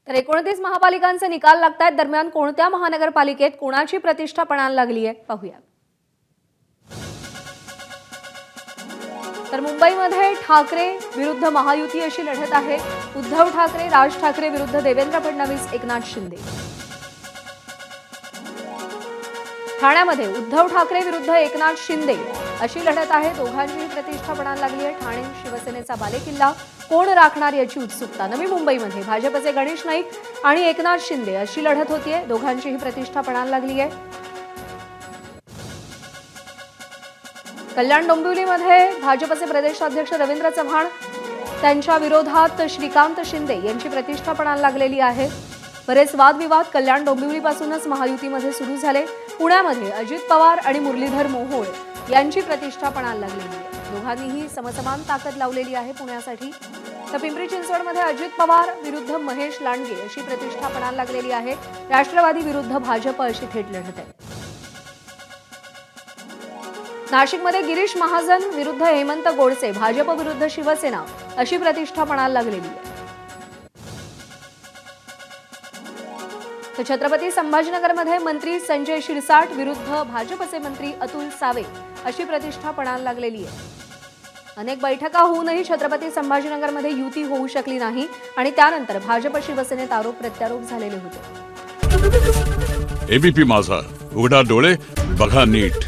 तर 29 महापालिकांचे निकाल लागतायत. दरम्यान कोणत्या महानगरपालिकेत कोणाची प्रतिष्ठा पणाला लागली आहे पाहूया. तर मुंबईमध्ये ठाकरे विरुद्ध महायुती अशी लढत आहे. उद्धव ठाकरे, राज ठाकरे विरुद्ध देवेंद्र फडणवीस, एकनाथ शिंदे. ठाण्यामध्ये उद्धव ठाकरे विरुद्ध एकनाथ शिंदे अशी लढत आहे. दोघांचीही प्रतिष्ठा पणाला लागली आहे. ठाणे शिवसेनेचा बालेकिल्ला कोण राखणार याची उत्सुकता. नवी मुंबईमध्ये भाजपचे गणेश नाईक आणि एकनाथ शिंदे अशी लढत होतीये. दोघांचीही प्रतिष्ठा पणाला लागली आहे. कल्याण डोंबिवलीमध्ये भाजपचे प्रदेशाध्यक्ष रवींद्र चव्हाण त्यांच्या विरोधात श्रीकांत शिंदे यांची प्रतिष्ठा पणाला लागलेली आहे. बरेच वादविवाद कल्याण डोंबिवलीपासूनच महायुतीमध्ये सुरू झाले. पुण्यामध्ये अजित पवार आणि मुरलीधर मोहोळ यांची प्रतिष्ठा पणाला लागलेली आहे. दोघांनीही समसमान ताकद लावलेली आहे पुण्यासाठी. तर पिंपरी चिंचवडमध्ये अजित पवार विरुद्ध महेश लांडगे अशी प्रतिष्ठा पणाला लागलेली आहे. राष्ट्रवादी विरुद्ध भाजप अशी थेट लढत आहे. नाशिकमध्ये गिरीश महाजन विरुद्ध हेमंत गोडसे, भाजप विरुद्ध शिवसेना अशी प्रतिष्ठा पणाला लागलेली आहे. तर छत्रपती संभाजीनगरमध्ये मंत्री संजय शिरसाट विरुद्ध भाजपचे मंत्री अतुल सावे अशी प्रतिष्ठा पणाला लागलेली आहे. अनेक बैठका होऊनही छत्रपती संभाजीनगरमध्ये युती होऊ शकली नाही आणि त्यानंतर भाजप शिवसेनेत आरोप प्रत्यारोप झालेले होते. एबीपी माझा, उघडा डोळे बघा नीट.